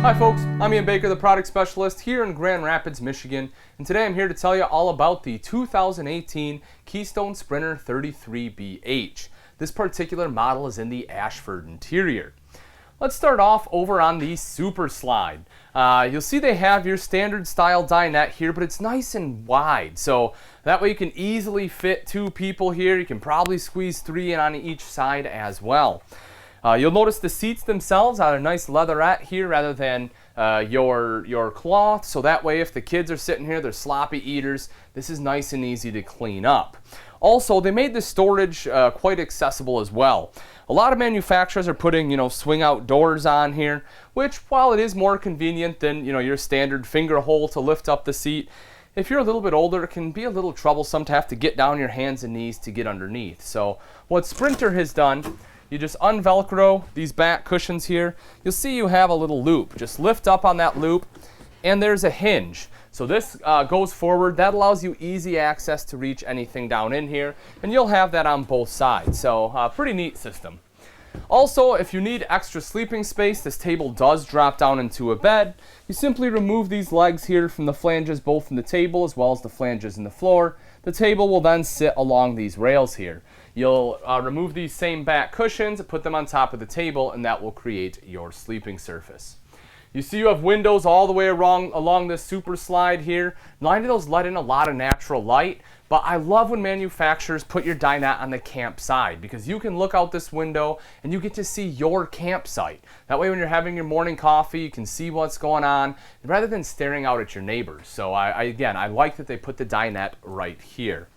Hi folks, I'm Ian Baker, the product specialist here in Grand Rapids, Michigan, and today I'm here to tell you all about the 2018 Keystone Sprinter 33BH. This particular model is in the Ashford interior. Let's start off over on the Super Slide. You'll see they have your standard style dinette here, but it's nice and wide, so that way you can easily fit 2 people here. You can probably squeeze 3 in on each side as well. You'll notice the seats themselves are a nice leatherette here rather than your cloth, so that way if the kids are sitting here, they're sloppy eaters, this is nice and easy to clean up. Also, they made the storage quite accessible as well. A lot of manufacturers are putting, swing out doors on here, which while it is more convenient than, your standard finger hole to lift up the seat, if you're a little bit older, it can be a little troublesome to have to get down your hands and knees to get underneath. So what Sprinter has done, you just unvelcro these back cushions here. You'll see you have a little loop. Just lift up on that loop and there's a hinge. So this goes forward. That allows you easy access to reach anything down in here, and you'll have that on both sides. So pretty neat system. Also, if you need extra sleeping space, this table does drop down into a bed. You simply remove these legs here from the flanges, both in the table as well as the flanges in the floor. The table will then sit along these rails here. You'll remove these same back cushions, put them on top of the table, and that will create your sleeping surface. You see you have windows all the way along this Super Slide here. None of those let in a lot of natural light, but I love when manufacturers put your dinette on the camp side because you can look out this window and you get to see your campsite. That way when you're having your morning coffee, you can see what's going on rather than staring out at your neighbors. So again, I like that they put the dinette right here.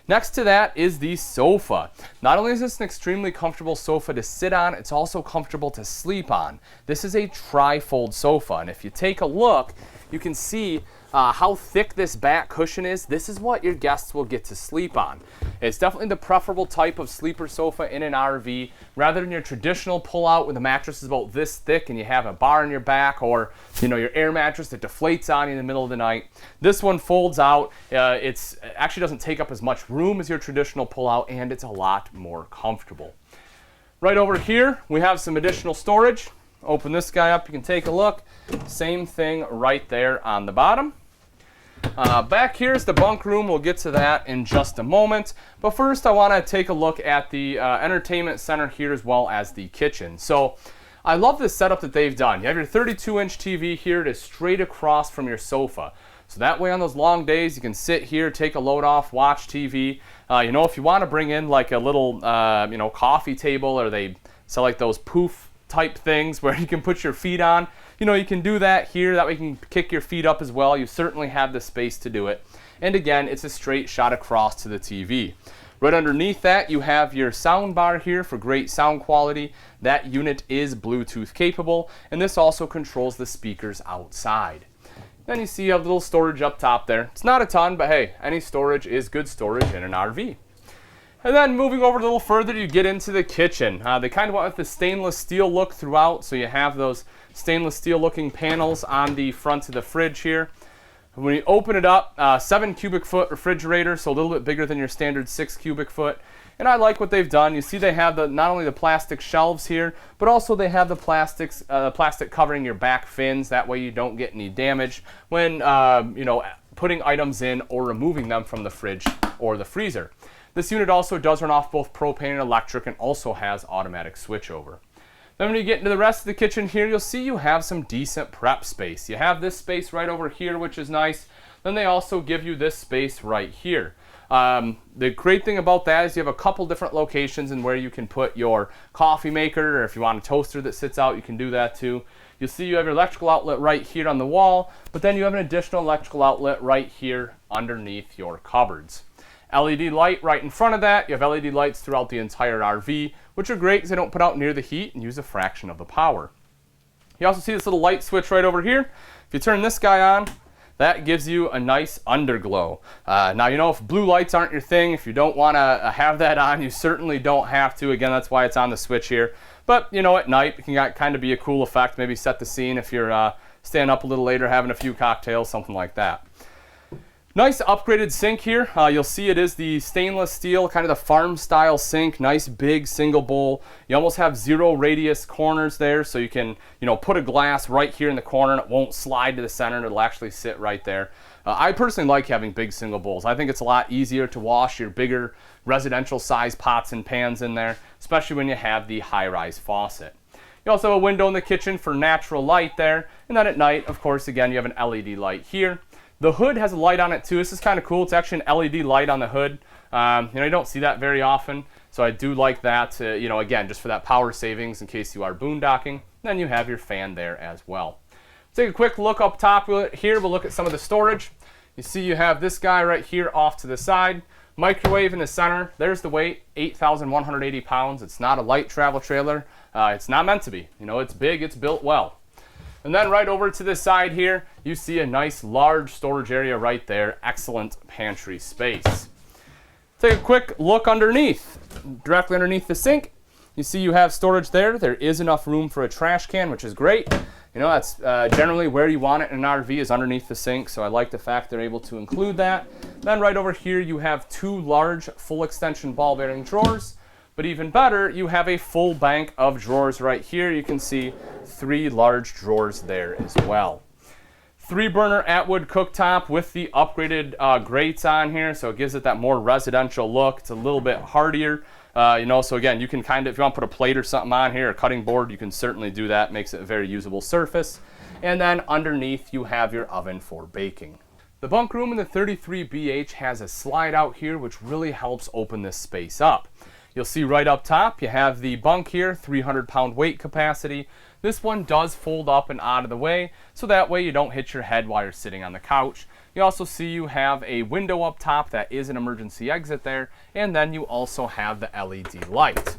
Next to that is the sofa. Not only is this an extremely comfortable sofa to sit on, it's also comfortable to sleep on. This is a tri-fold sofa, and if you take a look, you can see how thick this back cushion is. This is what your guests will get to sleep on. It's definitely the preferable type of sleeper sofa in an RV, rather than your traditional pull-out where the mattress is about this thick and you have a bar in your back, or your air mattress that deflates on you in the middle of the night. This one folds out. It actually doesn't take up as much room as your traditional pull-out, and it's a lot more comfortable. Right over here, we have some additional storage. Open this guy up, you can take a look. Same thing right there on the bottom. Back here is the bunk room. We'll get to that in just a moment. But first, I want to take a look at the entertainment center here as well as the kitchen. So I love this setup that they've done. You have your 32-inch TV here. It is straight across from your sofa. So that way on those long days, you can sit here, take a load off, watch TV. If you want to bring in like a little, coffee table, or they sell like those poof type things where you can put your feet on. You can do that here. That way you can kick your feet up as well. You certainly have the space to do it. And again, it's a straight shot across to the TV. Right underneath that, you have your sound bar here for great sound quality. That unit is Bluetooth capable, and this also controls the speakers outside. Then you see you have a little storage up top there. It's not a ton, but hey, any storage is good storage in an RV. And then moving over a little further, you get into the kitchen. They kind of went with the stainless steel look throughout, so you have those stainless steel looking panels on the front of the fridge here. When you open it up, 7 cubic foot refrigerator, so a little bit bigger than your standard 6 cubic foot. And I like what they've done. You see they have not only the plastic shelves here, but also they have the plastic covering your back fins. That way you don't get any damage when putting items in or removing them from the fridge or the freezer. This unit also does run off both propane and electric, and also has automatic switchover. Then when you get into the rest of the kitchen here, you'll see you have some decent prep space. You have this space right over here, which is nice. Then they also give you this space right here. The great thing about that is you have a couple different locations in where you can put your coffee maker, or if you want a toaster that sits out, you can do that too. You'll see you have your electrical outlet right here on the wall, but then you have an additional electrical outlet right here underneath your cupboards. LED light right in front of that. You have LED lights throughout the entire RV, which are great because they don't put out near the heat and use a fraction of the power. You also see this little light switch right over here. If you turn this guy on, that gives you a nice underglow. Now, if blue lights aren't your thing, if you don't want to have that on, you certainly don't have to. Again, that's why it's on the switch here. But, at night, it can kind of be a cool effect. Maybe set the scene if you're staying up a little later, having a few cocktails, something like that. Nice upgraded sink here. You'll see it is the stainless steel, kind of the farm style sink. Nice big single bowl. You almost have 0 radius corners there, so you can, put a glass right here in the corner and it won't slide to the center. It'll actually sit right there. I personally like having big single bowls. I think it's a lot easier to wash your bigger residential size pots and pans in there, especially when you have the high-rise faucet. You also have a window in the kitchen for natural light there, and then at night, of course, again, you have an LED light here. The hood has a light on it too. This is kind of cool. It's actually an LED light on the hood. You don't see that very often, so I do like that, again, just for that power savings in case you are boondocking. Then you have your fan there as well. Take a quick look up top here. We'll look at some of the storage. You see you have this guy right here off to the side. Microwave in the center. There's the weight, 8,180 pounds. It's not a light travel trailer. It's not meant to be. It's big, it's built well. And then right over to the side here, you see a nice large storage area right there. Excellent pantry space. Take a quick look underneath. Directly underneath the sink, you see you have storage there. There is enough room for a trash can, which is great. That's generally where you want it in an RV, is underneath the sink, so I like the fact they're able to include that. Then right over here, you have 2 large full extension ball bearing drawers. But even better, you have a full bank of drawers right here. You can see 3 large drawers there as well. 3-burner Atwood cooktop with the upgraded grates on here, so it gives it that more residential look. It's a little bit hardier, so again, you can if you want to put a plate or something on here, a cutting board, you can certainly do that. Makes it a very usable surface. And then underneath, you have your oven for baking. The bunk room in the 33BH has a slide out here, which really helps open this space up. You'll see right up top, you have the bunk here, 300-pound weight capacity. This one does fold up and out of the way, so that way you don't hit your head while you're sitting on the couch. You also see you have a window up top that is an emergency exit there, and then you also have the LED light.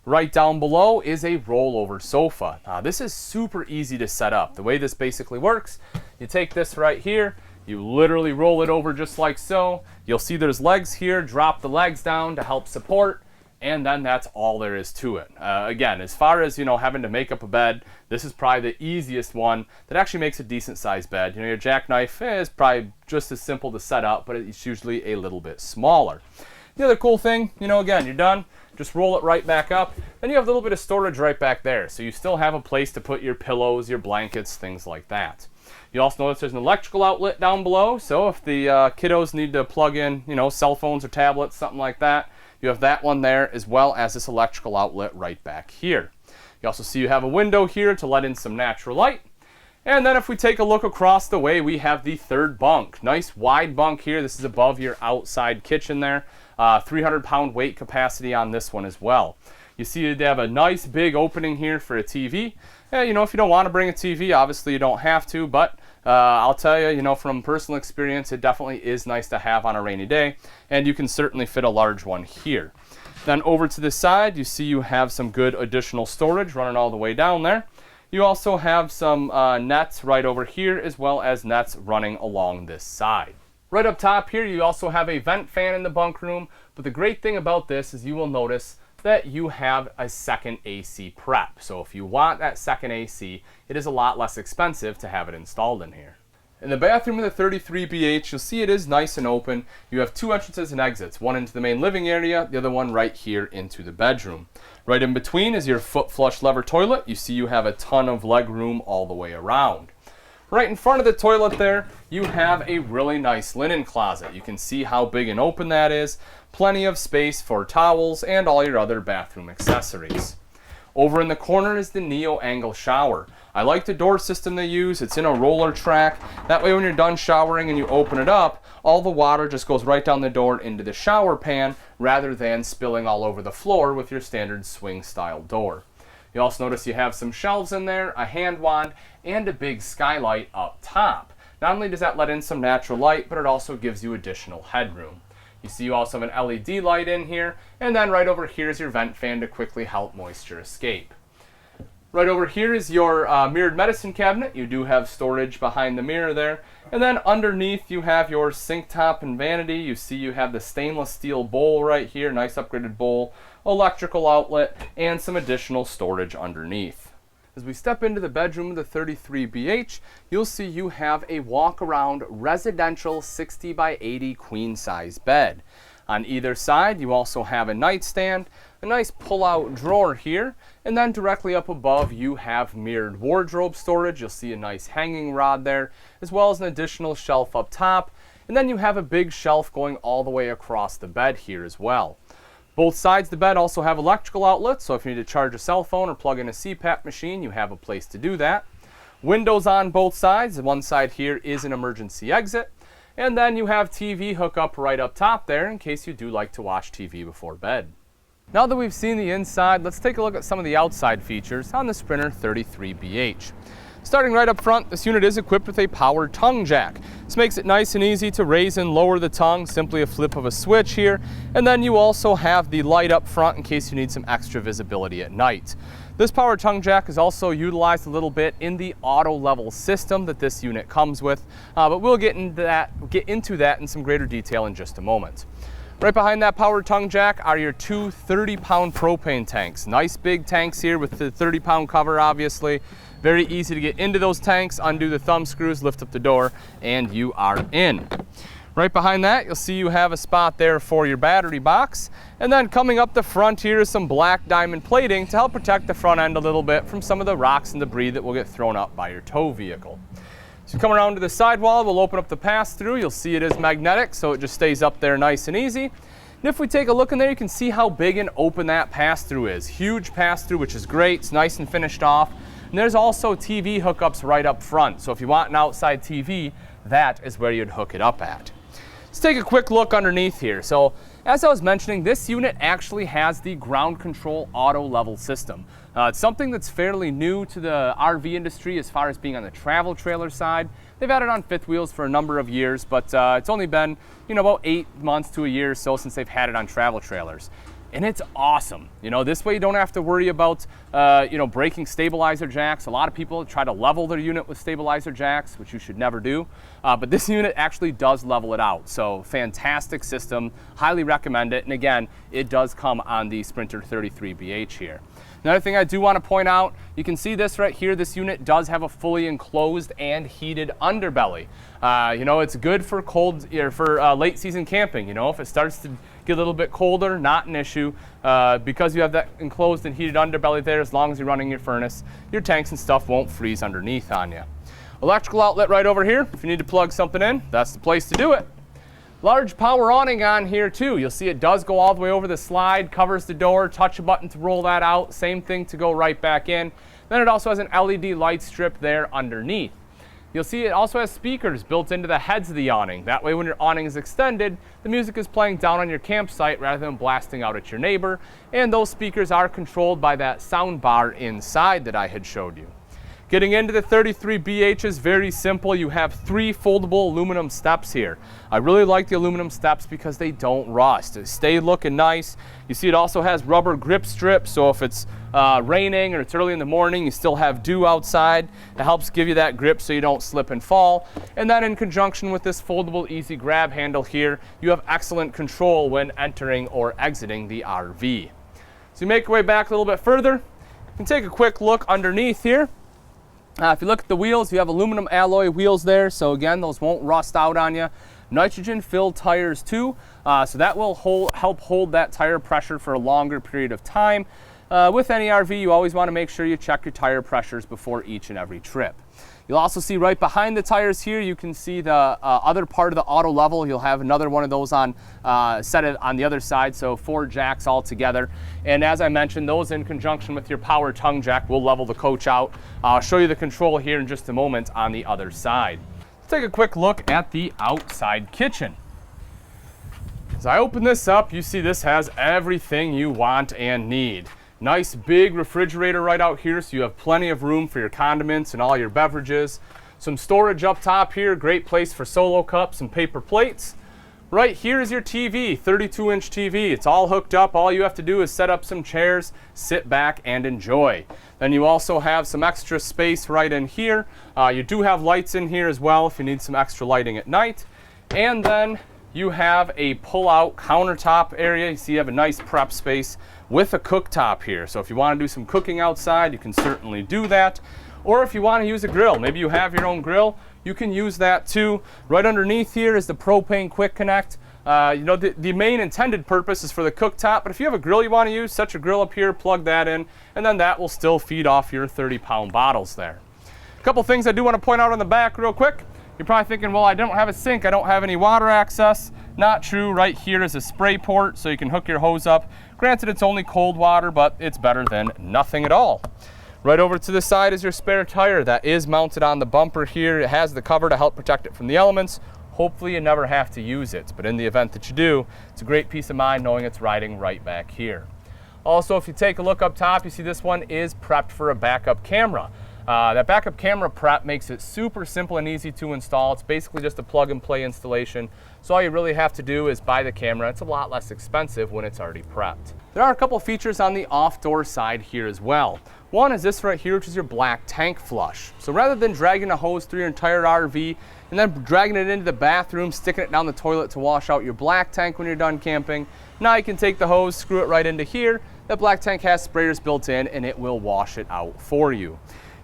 Right down below is a rollover sofa. This is super easy to set up. The way this basically works, you take this right here, you literally roll it over just like so. You'll see there's legs here. Drop the legs down to help support. And then that's all there is to it. Again, as far as, having to make up a bed, this is probably the easiest one that actually makes a decent sized bed. Your jackknife is probably just as simple to set up, but it's usually a little bit smaller. The other cool thing, again, you're done, just roll it right back up. Then you have a little bit of storage right back there. So you still have a place to put your pillows, your blankets, things like that. You also notice there's an electrical outlet down below. So if the kiddos need to plug in, cell phones or tablets, something like that, you have that one there, as well as this electrical outlet right back here. You also see you have a window here to let in some natural light. And then if we take a look across the way, we have the 3rd bunk. Nice wide bunk here. This is above your outside kitchen there. 300-pound weight capacity on this one as well. You see they have a nice big opening here for a TV. If you don't want to bring a TV, obviously you don't have to, but I'll tell you, from personal experience, it definitely is nice to have on a rainy day, and you can certainly fit a large one here. Then over to the side, you see you have some good additional storage running all the way down there. You also have some nets right over here, as well as nets running along this side. Right up top here, you also have a vent fan in the bunk room, but the great thing about this is you will notice that you have a second AC prep. So if you want that second AC, it is a lot less expensive to have it installed in here. In the bathroom of the 33BH, you'll see it is nice and open. You have 2 entrances and exits, one into the main living area, the other one right here into the bedroom. Right in between is your foot flush lever toilet. You see you have a ton of leg room all the way around. Right in front of the toilet there, you have a really nice linen closet. You can see how big and open that is. Plenty of space for towels and all your other bathroom accessories. Over in the corner is the Neo Angle shower. I like the door system they use. It's in a roller track. That way when you're done showering and you open it up, all the water just goes right down the door into the shower pan rather than spilling all over the floor with your standard swing style door. You also notice you have some shelves in there, a hand wand, and a big skylight up top. Not only does that let in some natural light, but it also gives you additional headroom. You see you also have an LED light in here, and then right over here is your vent fan to quickly help moisture escape. Right over here is your mirrored medicine cabinet. You do have storage behind the mirror there. And then underneath you have your sink top and vanity. You see you have the stainless steel bowl right here, nice upgraded bowl, electrical outlet, and some additional storage underneath. As we step into the bedroom of the 33BH, you'll see you have a walk-around residential 60 by 80 queen size bed. On either side, you also have a nightstand, a nice pull-out drawer here, and then directly up above you have mirrored wardrobe storage. You'll see a nice hanging rod there, as well as an additional shelf up top, and then you have a big shelf going all the way across the bed here as well. Both sides of the bed also have electrical outlets, so if you need to charge a cell phone or plug in a CPAP machine, you have a place to do that. Windows on both sides. One side here is an emergency exit. And then you have TV hookup right up top there in case you do like to watch TV before bed. Now that we've seen the inside, let's take a look at some of the outside features on the Sprinter 33BH. Starting right up front, this unit is equipped with a power tongue jack. This makes it nice and easy to raise and lower the tongue, simply a flip of a switch here. And then you also have the light up front in case you need some extra visibility at night. This power tongue jack is also utilized a little bit in the auto level system that this unit comes with, but we'll get into that in some greater detail in just a moment. Right behind that power tongue jack are your two 30-pound propane tanks. Nice big tanks here with the 30-pound cover, obviously. Very easy to get into those tanks, undo the thumb screws, lift up the door, and you are in. Right behind that, you'll see you have a spot there for your battery box. And then coming up the front here is some black diamond plating to help protect the front end a little bit from some of the rocks and debris that will get thrown up by your tow vehicle. So come around to the sidewall, we'll open up the pass-through. You'll see it is magnetic, so it just stays up there nice and easy. And if we take a look in there, you can see how big and open that pass-through is. Huge pass-through, which is great. It's nice and finished off. And there's also TV hookups right up front. So if you want an outside TV, that is where you'd hook it up at. Let's take a quick look underneath here. So as I was mentioning, this unit actually has the ground control auto level system. It's something that's fairly new to the RV industry as far as being on the travel trailer side. They've had it on fifth wheels for a number of years, but it's only been, about 8 months to a year or so since they've had it on travel trailers. And it's awesome. This way you don't have to worry about, breaking stabilizer jacks. A lot of people try to level their unit with stabilizer jacks, which you should never do. But this unit actually does level it out. So fantastic system, highly recommend it. And again, it does come on the Sprinter 33BH here. Another thing I do want to point out, you can see this right here. This unit does have a fully enclosed and heated underbelly. It's good for late season camping. If it starts to get a little bit colder, not an issue. Because you have that enclosed and heated underbelly there, as long as you're running your furnace, your tanks and stuff won't freeze underneath on you. Electrical outlet right over here. If you need to plug something in, that's the place to do it. Large power awning on here too. You'll see it does go all the way over the slide, covers the door, touch a button to roll that out, same thing to go right back in. Then it also has an LED light strip there underneath. You'll see it also has speakers built into the heads of the awning. That way when your awning is extended, the music is playing down on your campsite rather than blasting out at your neighbor. And those speakers are controlled by that sound bar inside that I had showed you. Getting into the 33BH is very simple. You have 3 foldable aluminum steps here. I really like the aluminum steps because they don't rust. They stay looking nice. You see it also has rubber grip strips, so if it's raining or it's early in the morning, you still have dew outside. It helps give you that grip so you don't slip and fall. And then in conjunction with this foldable easy grab handle here, you have excellent control when entering or exiting the RV. So you make your way back a little bit further. You can take a quick look underneath here. If you look at the wheels, you have aluminum alloy wheels there, so again, those won't rust out on you. Nitrogen-filled tires too, so that will help hold that tire pressure for a longer period of time. With any RV, you always want to make sure you check your tire pressures before each and every trip. You'll also see right behind the tires here, you can see the other part of the auto level. You'll have another one of those on the other side, so 4 jacks all together. And as I mentioned, those in conjunction with your power tongue jack will level the coach out. I'll show you the control here in just a moment on the other side. Let's take a quick look at the outside kitchen. As I open this up, you see this has everything you want and need. Nice big refrigerator right out here, so you have plenty of room for your condiments and all your beverages. Some storage up top here, great place for solo cups and paper plates. Right here is your TV, 32-inch TV. It's all hooked up. All you have to do is set up some chairs, sit back, and enjoy. Then you also have some extra space right in here. You do have lights in here as well if you need some extra lighting at night. And then you have a pull-out countertop area. You see you have a nice prep space with a cooktop here. So if you want to do some cooking outside, you can certainly do that. Or if you want to use a grill, maybe you have your own grill, you can use that too. Right underneath here is the propane quick connect. The main intended purpose is for the cooktop, but if you have a grill you want to use, set your grill up here, plug that in, and then that will still feed off your 30-pound bottles there. A couple things I do want to point out on the back real quick. You're probably thinking, well, I don't have a sink, I don't have any water access. Not true. Right here is a spray port, so you can hook your hose up. Granted, it's only cold water, but it's better than nothing at all. Right over to the side is your spare tire that is mounted on the bumper here. It has the cover to help protect it from the elements. Hopefully you never have to use it, but in the event that you do, it's a great peace of mind knowing it's riding right back here. Also, if you take a look up top, you see this one is prepped for a backup camera. That backup camera prep makes it super simple and easy to install. It's basically just a plug and play installation. So all you really have to do is buy the camera. It's a lot less expensive when it's already prepped. There are a couple features on the off-door side here as well. One is this right here, which is your black tank flush. So rather than dragging a hose through your entire RV and then dragging it into the bathroom, sticking it down the toilet to wash out your black tank when you're done camping, now you can take the hose, screw it right into here. That black tank has sprayers built in and it will wash it out for you.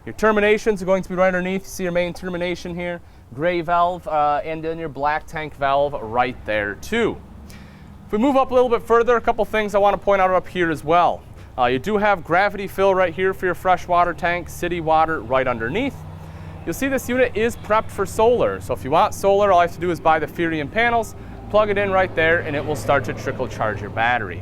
Your terminations are going to be right underneath. You see your main termination here, gray valve, and then your black tank valve right there too. If we move up a little bit further, a couple things I want to point out up here as well. You do have gravity fill right here for your freshwater tank, city water right underneath. You'll see this unit is prepped for solar. So if you want solar, all you have to do is buy the Furion panels, plug it in right there, and it will start to trickle charge your battery.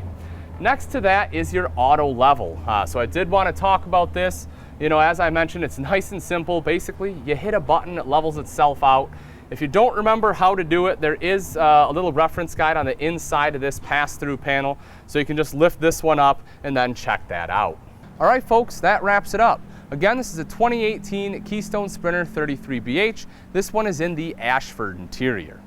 Next to that is your auto level. So I did want to talk about this. As I mentioned, it's nice and simple. Basically, you hit a button, it levels itself out. If you don't remember how to do it, there is a little reference guide on the inside of this pass-through panel, so you can just lift this one up and then check that out. All right, folks, that wraps it up. Again, this is a 2018 Keystone Sprinter 33BH. This one is in the Ashford interior.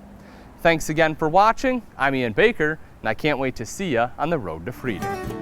Thanks again for watching. I'm Ian Baker, and I can't wait to see you on the road to freedom.